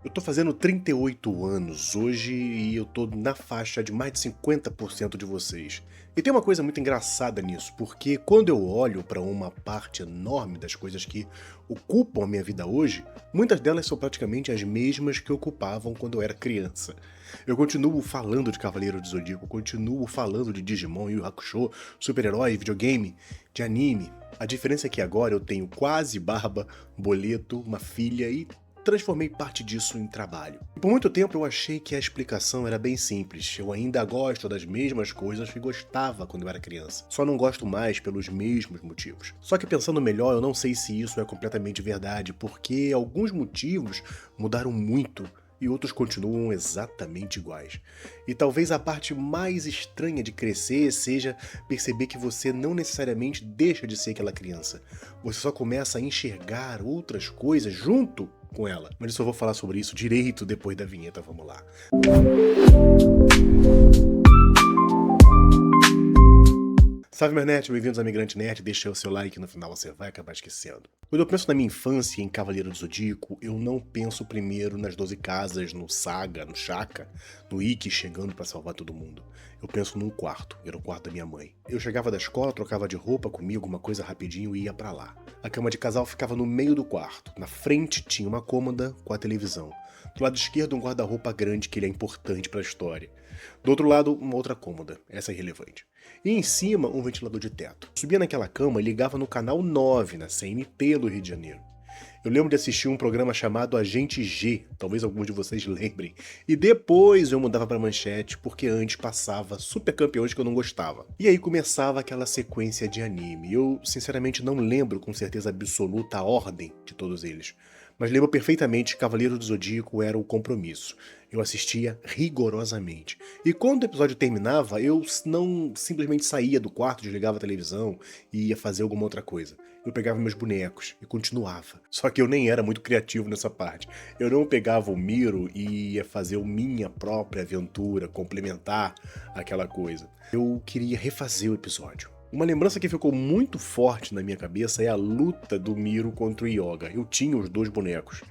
Eu tô fazendo 38 anos hoje e eu tô na faixa de mais de 50% de vocês. E tem uma coisa muito engraçada nisso, porque quando eu olho pra uma parte enorme das coisas que ocupam a minha vida hoje, muitas delas são praticamente as mesmas que ocupavam quando eu era criança. Eu continuo falando de Cavaleiro do Zodíaco, continuo falando de Digimon, Yu Yu Hakusho, super-herói, videogame, de anime. A diferença é que agora eu tenho quase barba, boleto, uma filha e transformei parte disso em trabalho. Por muito tempo eu achei que a explicação era bem simples. Eu ainda gosto das mesmas coisas que gostava quando eu era criança. Só não gosto mais pelos mesmos motivos. Só que pensando melhor, eu não sei se isso é completamente verdade, porque alguns motivos mudaram muito e outros continuam exatamente iguais. E talvez a parte mais estranha de crescer seja perceber que você não necessariamente deixa de ser aquela criança. Você só começa a enxergar outras coisas junto com ela. Mas eu só vou falar sobre isso direito depois da vinheta, vamos lá. Salve, meu nerd, bem-vindos a Migrante Nerd, deixa o seu like, no final você vai acabar esquecendo. Quando eu penso na minha infância em Cavaleiro do Zodíaco, eu não penso primeiro nas 12 casas, no Saga, no Shaka, no Ikki chegando pra salvar todo mundo. Eu penso num quarto, era o quarto da minha mãe. Eu chegava da escola, trocava de roupa, comia alguma coisa rapidinho e ia pra lá. A cama de casal ficava no meio do quarto, na frente tinha uma cômoda com a televisão. Do lado esquerdo um guarda-roupa grande que ele é importante pra história. Do outro lado, uma outra cômoda, essa é irrelevante. E em cima, um ventilador de teto. Subia naquela cama e ligava no canal 9, na CNT do Rio de Janeiro. Eu lembro de assistir um programa chamado Agente G, talvez alguns de vocês lembrem. E depois eu mudava pra Manchete, porque antes passava Super Campeões que eu não gostava. E aí começava aquela sequência de anime. Eu, sinceramente, não lembro com certeza absoluta a ordem de todos eles. Mas lembro perfeitamente que Cavaleiro do Zodíaco era o compromisso. Eu assistia rigorosamente. E quando o episódio terminava, eu não simplesmente saía do quarto, desligava a televisão e ia fazer alguma outra coisa. Eu pegava meus bonecos e continuava. Só que eu nem era muito criativo nessa parte. Eu não pegava o Miro e ia fazer a minha própria aventura, complementar aquela coisa. Eu queria refazer o episódio. Uma lembrança que ficou muito forte na minha cabeça é a luta do Miro contra o Yoga. Eu tinha os dois bonecos.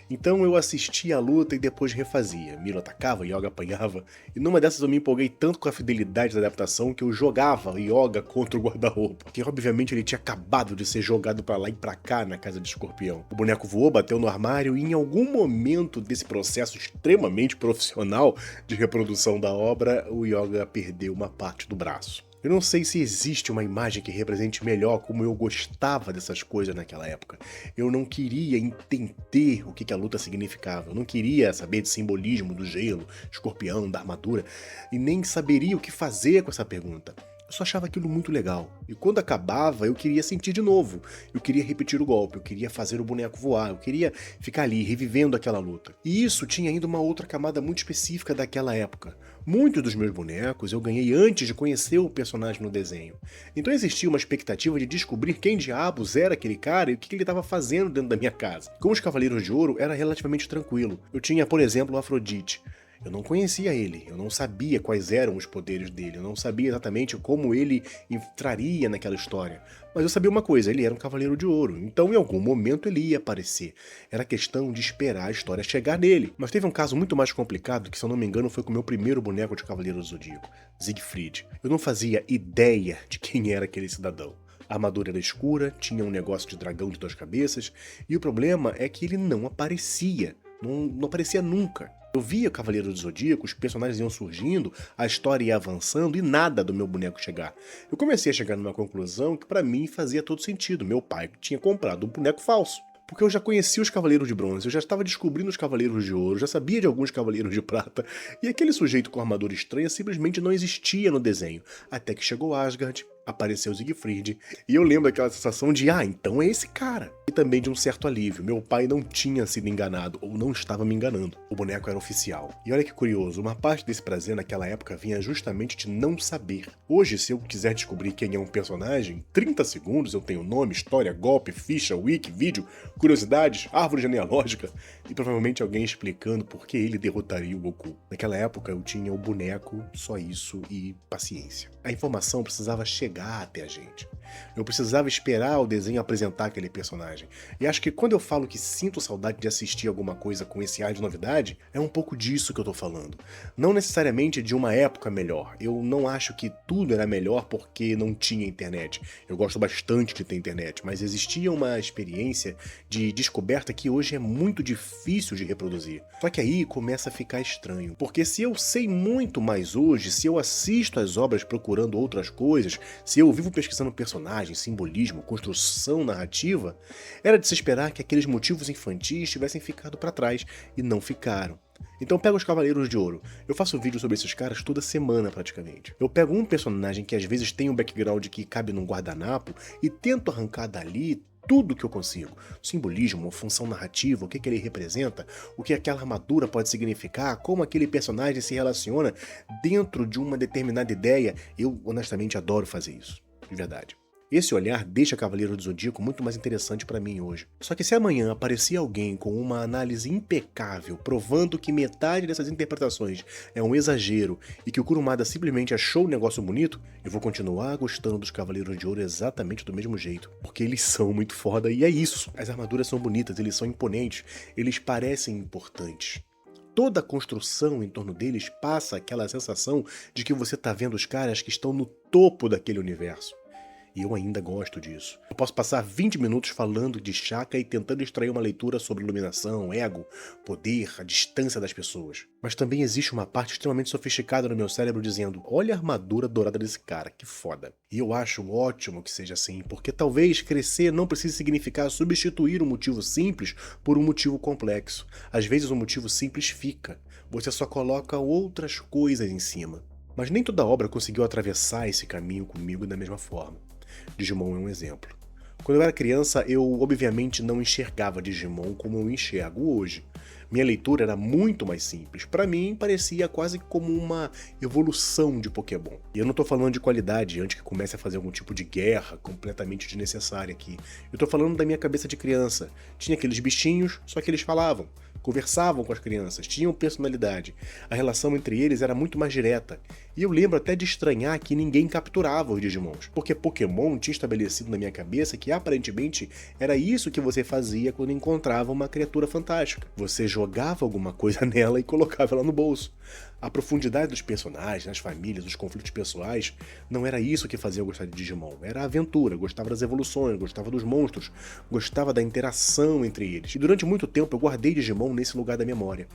Então eu assistia a luta e depois refazia. Miro atacava, Yoga apanhava. E numa dessas eu me empolguei tanto com a fidelidade da adaptação que eu jogava Yoga contra o guarda-roupa. Que obviamente ele tinha acabado de ser jogado pra lá e pra cá na casa de Escorpião. O boneco voou, bateu no armário e em algum momento desse processo extremamente profissional de reprodução da obra, o Yoga perdeu uma parte do braço. Eu não sei se existe uma imagem que represente melhor como eu gostava dessas coisas naquela época. Eu não queria entender o que a luta significava. Eu não queria saber de simbolismo do gelo, escorpião, da armadura, e nem saberia o que fazer com essa pergunta. Eu só achava aquilo muito legal. E quando acabava, eu queria sentir de novo. Eu queria repetir o golpe, eu queria fazer o boneco voar, eu queria ficar ali, revivendo aquela luta. E isso tinha ainda uma outra camada muito específica daquela época. Muitos dos meus bonecos eu ganhei antes de conhecer o personagem no desenho. Então existia uma expectativa de descobrir quem diabos era aquele cara e o que ele estava fazendo dentro da minha casa. Com os Cavaleiros de Ouro era relativamente tranquilo. Eu tinha, por exemplo, o Afrodite. Eu não conhecia ele, eu não sabia quais eram os poderes dele, eu não sabia exatamente como ele entraria naquela história. Mas eu sabia uma coisa, ele era um Cavaleiro de Ouro, então em algum momento ele ia aparecer. Era questão de esperar a história chegar nele. Mas teve um caso muito mais complicado que, se eu não me engano, foi com o meu primeiro boneco de Cavaleiro do Zodíaco, Siegfried. Eu não fazia ideia de quem era aquele cidadão. A armadura era escura, tinha um negócio de dragão de 2 cabeças, e o problema é que ele não aparecia. Não aparecia nunca. Eu via Cavaleiro do Zodíaco, os personagens iam surgindo, a história ia avançando e nada do meu boneco chegar. Eu comecei a chegar numa conclusão que pra mim fazia todo sentido. Meu pai tinha comprado um boneco falso. Porque eu já conhecia os Cavaleiros de Bronze, eu já estava descobrindo os Cavaleiros de Ouro, já sabia de alguns Cavaleiros de Prata, e aquele sujeito com armadura estranha simplesmente não existia no desenho. Até que chegou Asgard, apareceu Siegfried, e eu lembro daquela sensação de, então é esse cara. E também de um certo alívio, meu pai não tinha sido enganado, ou não estava me enganando. O boneco era oficial. E olha que curioso, uma parte desse prazer naquela época vinha justamente de não saber. Hoje, se eu quiser descobrir quem é um personagem, 30 segundos eu tenho nome, história, golpe, ficha, wiki, vídeo, curiosidades, árvore genealógica, e provavelmente alguém explicando por que ele derrotaria o Goku. Naquela época eu tinha o boneco, só isso e paciência. A informação precisava chegar chegar até a gente. Eu precisava esperar o desenho apresentar aquele personagem. E acho que quando eu falo que sinto saudade de assistir alguma coisa com esse ar de novidade, é um pouco disso que eu tô falando. Não necessariamente de uma época melhor. Eu não acho que tudo era melhor porque não tinha internet. Eu gosto bastante de ter internet, mas existia uma experiência de descoberta que hoje é muito difícil de reproduzir. Só que aí começa a ficar estranho, porque se eu sei muito mais hoje, se eu assisto as obras procurando outras coisas, se eu vivo pesquisando personagens, simbolismo, construção narrativa, era de se esperar que aqueles motivos infantis tivessem ficado para trás, e não ficaram. Então pega os Cavaleiros de Ouro. Eu faço vídeo sobre esses caras toda semana praticamente. Eu pego um personagem que às vezes tem um background que cabe num guardanapo e tento arrancar dali tudo que eu consigo. Simbolismo, função narrativa, o que ele representa, o que aquela armadura pode significar, como aquele personagem se relaciona dentro de uma determinada ideia. Eu honestamente adoro fazer isso, de verdade. Esse olhar deixa Cavaleiro do Zodíaco muito mais interessante pra mim hoje. Só que se amanhã aparecer alguém com uma análise impecável, provando que metade dessas interpretações é um exagero e que o Kurumada simplesmente achou o negócio bonito, eu vou continuar gostando dos Cavaleiros de Ouro exatamente do mesmo jeito. Porque eles são muito foda e é isso. As armaduras são bonitas, eles são imponentes, eles parecem importantes. Toda a construção em torno deles passa aquela sensação de que você tá vendo os caras que estão no topo daquele universo. E eu ainda gosto disso. Eu posso passar 20 minutos falando de Shaka e tentando extrair uma leitura sobre iluminação, ego, poder, a distância das pessoas. Mas também existe uma parte extremamente sofisticada no meu cérebro dizendo: olha a armadura dourada desse cara, que foda. E eu acho ótimo que seja assim, porque talvez crescer não precise significar substituir um motivo simples por um motivo complexo. Às vezes um motivo simples fica. Você só coloca outras coisas em cima. Mas nem toda obra conseguiu atravessar esse caminho comigo da mesma forma. Digimon é um exemplo. Quando eu era criança, eu obviamente não enxergava Digimon como eu enxergo hoje. Minha leitura era muito mais simples. Para mim, parecia quase como uma evolução de Pokémon. E eu não tô falando de qualidade antes que comece a fazer algum tipo de guerra completamente desnecessária aqui. Eu tô falando da minha cabeça de criança. Tinha aqueles bichinhos, só que eles falavam. Conversavam com as crianças, tinham personalidade. A relação entre eles era muito mais direta. E eu lembro até de estranhar que ninguém capturava os Digimons, porque Pokémon tinha estabelecido na minha cabeça que aparentemente era isso que você fazia quando encontrava uma criatura fantástica. Você jogava alguma coisa nela e colocava ela no bolso. A profundidade dos personagens, das famílias, dos conflitos pessoais, não era isso que fazia eu gostar de Digimon. Era a aventura, gostava das evoluções, gostava dos monstros, gostava da interação entre eles. E durante muito tempo eu guardei Digimon nesse lugar da memória,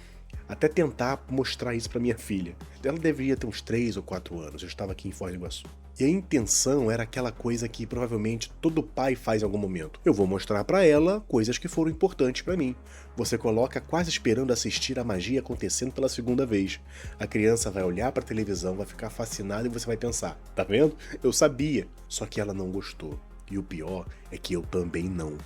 até tentar mostrar isso pra minha filha. Ela deveria ter uns 3 ou 4 anos, eu estava aqui em Foz do Iguaçu. E a intenção era aquela coisa que provavelmente todo pai faz em algum momento. Eu vou mostrar pra ela coisas que foram importantes pra mim. Você coloca quase esperando assistir a magia acontecendo pela segunda vez. A criança vai olhar pra televisão, vai ficar fascinada e você vai pensar: tá vendo? Eu sabia. Só que ela não gostou. E o pior é que eu também não.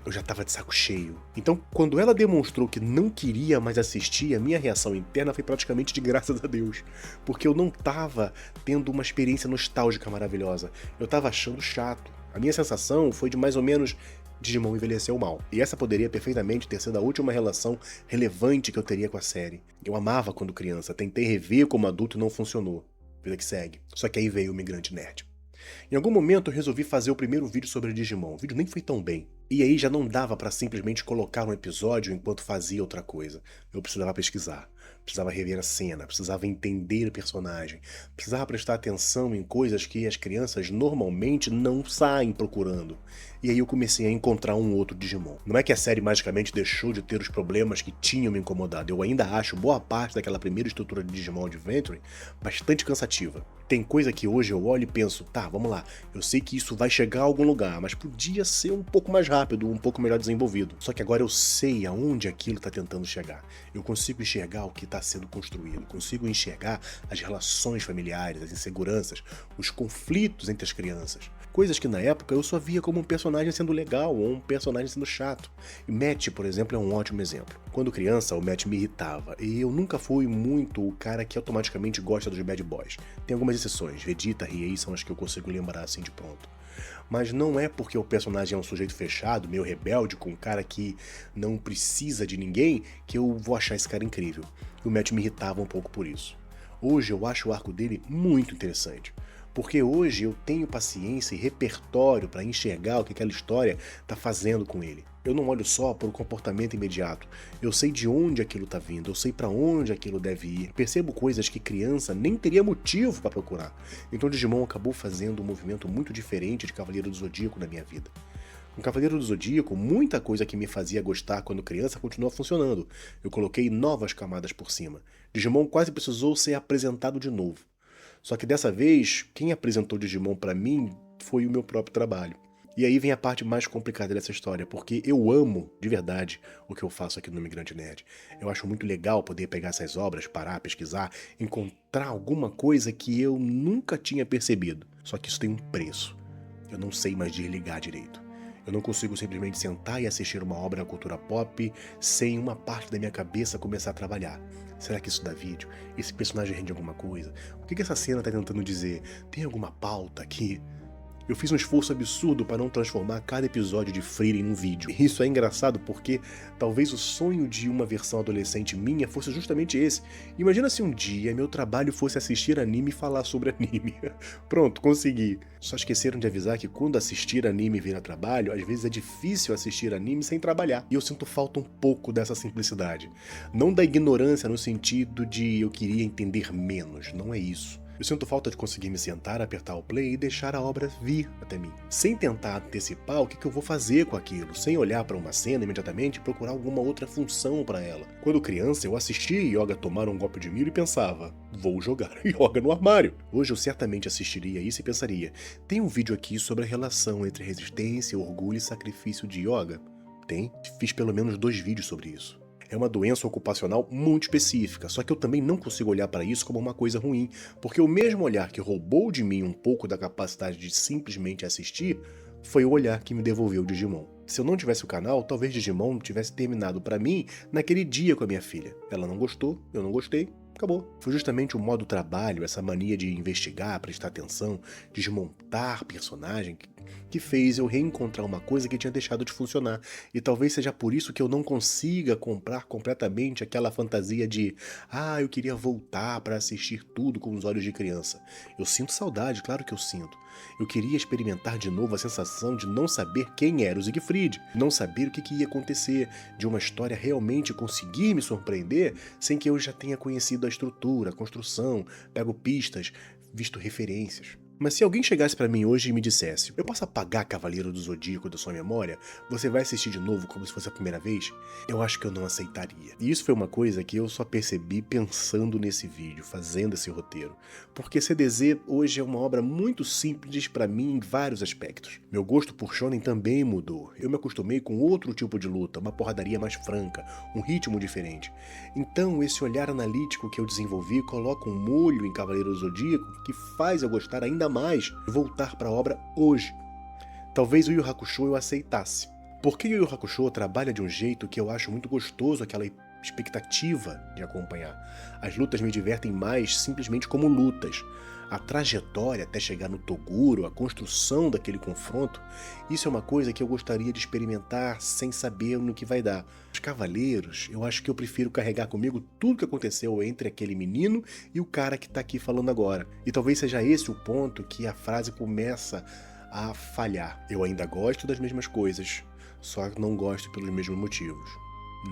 Eu já tava de saco cheio. Então, quando ela demonstrou que não queria mais assistir, a minha reação interna foi praticamente de graças a Deus. Porque eu não tava tendo uma experiência nostálgica maravilhosa. Eu tava achando chato. A minha sensação foi de mais ou menos: Digimon envelheceu mal. E essa poderia perfeitamente ter sido a última relação relevante que eu teria com a série. Eu amava quando criança, tentei rever como adulto e não funcionou. Vida que segue. Só que aí veio o Migrante Nerd. Em algum momento eu resolvi fazer o primeiro vídeo sobre Digimon. O vídeo nem foi tão bem. E aí já não dava pra simplesmente colocar um episódio enquanto fazia outra coisa. Eu precisava pesquisar, precisava rever a cena, precisava entender o personagem, precisava prestar atenção em coisas que as crianças normalmente não saem procurando. E aí eu comecei a encontrar um outro Digimon. Não é que a série magicamente deixou de ter os problemas que tinham me incomodado. Eu ainda acho boa parte daquela primeira estrutura de Digimon Adventure bastante cansativa. Tem coisa que hoje eu olho e penso: tá, vamos lá, eu sei que isso vai chegar a algum lugar, mas podia ser um pouco mais rápido, um pouco melhor desenvolvido. Só que agora eu sei aonde aquilo tá tentando chegar. Eu consigo enxergar o que tá sendo construído, consigo enxergar as relações familiares, as inseguranças, os conflitos entre as crianças. Coisas que na época eu só via como um personagem sendo legal ou um personagem sendo chato. E Matt, por exemplo, é um ótimo exemplo. Quando criança, o Matt me irritava, e eu nunca fui muito o cara que automaticamente gosta dos bad boys. Tem algumas exceções, Vegeta, Riei são as que eu consigo lembrar assim de pronto. Mas não é porque o personagem é um sujeito fechado, meio rebelde, com um cara que não precisa de ninguém, que eu vou achar esse cara incrível. E o Matt me irritava um pouco por isso. Hoje eu acho o arco dele muito interessante. Porque hoje eu tenho paciência e repertório para enxergar o que aquela história está fazendo com ele. Eu não olho só para o comportamento imediato. Eu sei de onde aquilo está vindo, eu sei para onde aquilo deve ir. Percebo coisas que criança nem teria motivo para procurar. Então Digimon acabou fazendo um movimento muito diferente de Cavaleiro do Zodíaco na minha vida. Com Cavaleiro do Zodíaco, muita coisa que me fazia gostar quando criança continua funcionando. Eu coloquei novas camadas por cima. Digimon quase precisou ser apresentado de novo. Só que dessa vez, quem apresentou Digimon pra mim foi o meu próprio trabalho. E aí vem a parte mais complicada dessa história, porque eu amo, de verdade, o que eu faço aqui no Imigrante Nerd. Eu acho muito legal poder pegar essas obras, parar, pesquisar, encontrar alguma coisa que eu nunca tinha percebido. Só que isso tem um preço. Eu não sei mais desligar direito. Eu não consigo simplesmente sentar e assistir uma obra da cultura pop sem uma parte da minha cabeça começar a trabalhar. Será que isso dá vídeo? Esse personagem rende alguma coisa? O que essa cena tá tentando dizer? Tem alguma pauta aqui? Eu fiz um esforço absurdo para não transformar cada episódio de Frieren em um vídeo. E isso é engraçado porque talvez o sonho de uma versão adolescente minha fosse justamente esse. Imagina se um dia meu trabalho fosse assistir anime e falar sobre anime. Pronto, consegui. Só esqueceram de avisar que quando assistir anime vira trabalho, às vezes é difícil assistir anime sem trabalhar. E eu sinto falta um pouco dessa simplicidade. Não da ignorância no sentido de eu queria entender menos, não é isso. Eu sinto falta de conseguir me sentar, apertar o play e deixar a obra vir até mim. Sem tentar antecipar o que eu vou fazer com aquilo, sem olhar para uma cena imediatamente e procurar alguma outra função para ela. Quando criança, eu assistia Yoga tomar um golpe de milho e pensava, vou jogar Yoga no armário. Hoje eu certamente assistiria isso e pensaria, tem um vídeo aqui sobre a relação entre resistência, orgulho e sacrifício de Yoga? Tem. Fiz pelo menos 2 vídeos sobre isso. É uma doença ocupacional muito específica, só que eu também não consigo olhar para isso como uma coisa ruim, porque o mesmo olhar que roubou de mim um pouco da capacidade de simplesmente assistir, foi o olhar que me devolveu o Digimon. Se eu não tivesse o canal, talvez Digimon tivesse terminado para mim naquele dia com a minha filha. Ela não gostou, eu não gostei, acabou. Foi justamente o modo trabalho, essa mania de investigar, prestar atenção, desmontar personagem, que fez eu reencontrar uma coisa que tinha deixado de funcionar. E talvez seja por isso que eu não consiga comprar completamente aquela fantasia de eu queria voltar para assistir tudo com os olhos de criança. Eu sinto saudade, claro que eu sinto. Eu queria experimentar de novo a sensação de não saber quem era o Siegfried, não saber o que ia acontecer, de uma história realmente conseguir me surpreender sem que eu já tenha conhecido a estrutura, a construção, pego pistas, visto referências. Mas se alguém chegasse pra mim hoje e me dissesse, eu posso apagar Cavaleiro do Zodíaco da sua memória? Você vai assistir de novo como se fosse a primeira vez? Eu acho que eu não aceitaria. E isso foi uma coisa que eu só percebi pensando nesse vídeo, fazendo esse roteiro. Porque CDZ hoje é uma obra muito simples pra mim em vários aspectos. Meu gosto por shonen também mudou. Eu me acostumei com outro tipo de luta, uma porradaria mais franca, um ritmo diferente. Então esse olhar analítico que eu desenvolvi coloca um molho em Cavaleiro do Zodíaco que faz eu gostar ainda mais de voltar para a obra hoje. Talvez o Yu Yu Hakusho eu aceitasse. Porque o Yu Yu Hakusho trabalha de um jeito que eu acho muito gostoso, aquela expectativa de acompanhar. As lutas me divertem mais simplesmente como lutas. A trajetória até chegar no Toguro, a construção daquele confronto, isso é uma coisa que eu gostaria de experimentar sem saber no que vai dar. Os Cavaleiros, eu acho que eu prefiro carregar comigo tudo que aconteceu entre aquele menino e o cara que tá aqui falando agora. E talvez seja esse o ponto que a frase começa a falhar. Eu ainda gosto das mesmas coisas, só que não gosto pelos mesmos motivos.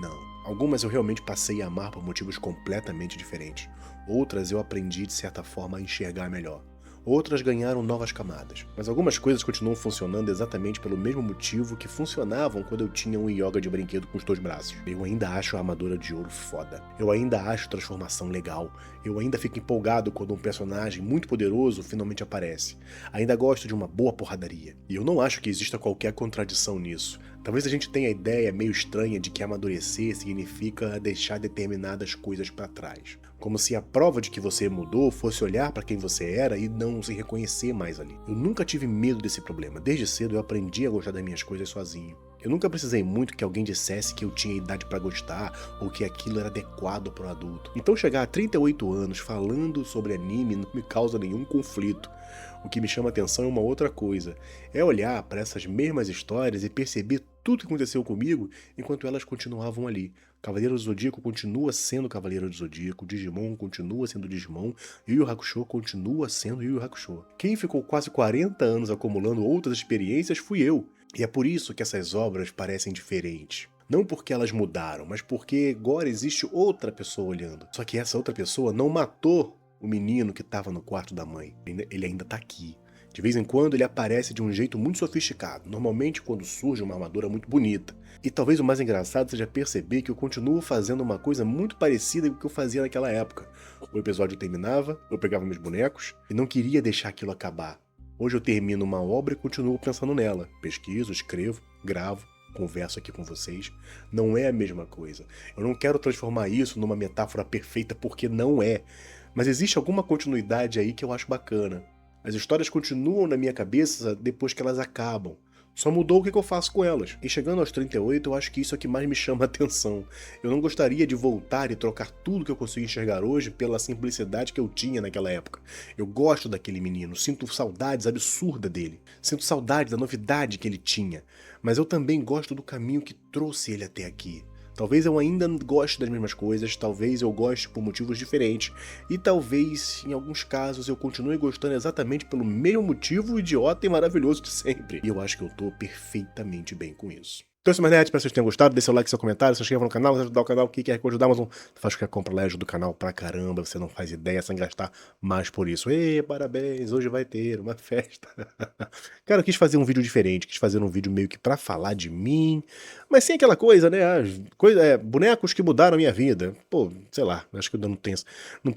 Não. Algumas eu realmente passei a amar por motivos completamente diferentes. Outras eu aprendi de certa forma a enxergar melhor. Outras ganharam novas camadas. Mas algumas coisas continuam funcionando exatamente pelo mesmo motivo que funcionavam quando eu tinha um yoga de brinquedo com os 2 braços. Eu ainda acho a armadura de ouro foda. Eu ainda acho transformação legal. Eu ainda fico empolgado quando um personagem muito poderoso finalmente aparece. Ainda gosto de uma boa porradaria. E eu não acho que exista qualquer contradição nisso. Talvez a gente tenha a ideia meio estranha de que amadurecer significa deixar determinadas coisas para trás. Como se a prova de que você mudou fosse olhar para quem você era e não se reconhecer mais ali. Eu nunca tive medo desse problema. Desde cedo eu aprendi a gostar das minhas coisas sozinho. Eu nunca precisei muito que alguém dissesse que eu tinha idade para gostar ou que aquilo era adequado para um adulto. Então chegar a 38 anos falando sobre anime não me causa nenhum conflito. O que me chama atenção é uma outra coisa. É olhar para essas mesmas histórias e perceber tudo que aconteceu comigo enquanto elas continuavam ali, Cavaleiro do Zodíaco continua sendo Cavaleiro do Zodíaco, Digimon continua sendo Digimon, Yu Yu Hakusho continua sendo Yu Yu Hakusho. Quem ficou quase 40 anos acumulando outras experiências fui eu. E é por isso que essas obras parecem diferentes. Não porque elas mudaram, mas porque agora existe outra pessoa olhando. Só que essa outra pessoa não matou o menino que estava no quarto da mãe. Ele ainda está aqui. De vez em quando ele aparece de um jeito muito sofisticado, normalmente quando surge uma armadura muito bonita. E talvez o mais engraçado seja perceber que eu continuo fazendo uma coisa muito parecida com o que eu fazia naquela época. O episódio terminava, eu pegava meus bonecos e não queria deixar aquilo acabar. Hoje eu termino uma obra e continuo pensando nela. Pesquiso, escrevo, gravo, converso aqui com vocês. Não é a mesma coisa. Eu não quero transformar isso numa metáfora perfeita porque não é. Mas existe alguma continuidade aí que eu acho bacana. As histórias continuam na minha cabeça depois que elas acabam. Só mudou o que eu faço com elas. E chegando aos 38, eu acho que isso é o que mais me chama a atenção. Eu não gostaria de voltar e trocar tudo que eu consigo enxergar hoje pela simplicidade que eu tinha naquela época. Eu gosto daquele menino, sinto saudades absurdas dele. Sinto saudade da novidade que ele tinha. Mas eu também gosto do caminho que trouxe ele até aqui. Talvez eu ainda goste das mesmas coisas, talvez eu goste por motivos diferentes, e talvez, em alguns casos, eu continue gostando exatamente pelo mesmo motivo idiota e maravilhoso de sempre. E eu acho que eu tô perfeitamente bem com isso. Então, isso é mais nerd, espero que vocês tenham gostado, deixe seu like, seu comentário, se inscreva no canal, se ajudar o canal, o que quer ajudar, Amazon, faz qualquer compra lá, ajuda o canal pra caramba, você não faz ideia sem gastar mais por isso. Ei, parabéns, hoje vai ter uma festa. Cara, eu quis fazer um vídeo diferente, quis fazer um vídeo meio que pra falar de mim, mas sem aquela coisa, né, bonecos que mudaram a minha vida. Pô, sei lá, acho que eu não tenho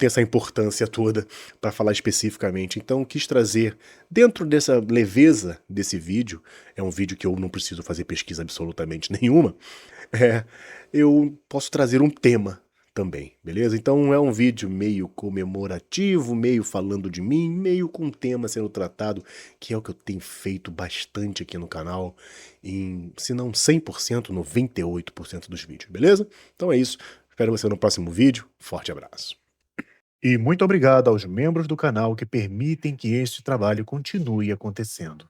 essa importância toda pra falar especificamente, então quis trazer, dentro dessa leveza desse vídeo, é um vídeo que eu não preciso fazer pesquisa absolutamente nenhuma, eu posso trazer um tema também, beleza? Então é um vídeo meio comemorativo, meio falando de mim, meio com um tema sendo tratado, que é o que eu tenho feito bastante aqui no canal, se não 100%, 98% dos vídeos, beleza? Então é isso, espero você no próximo vídeo, forte abraço. E muito obrigado aos membros do canal que permitem que este trabalho continue acontecendo.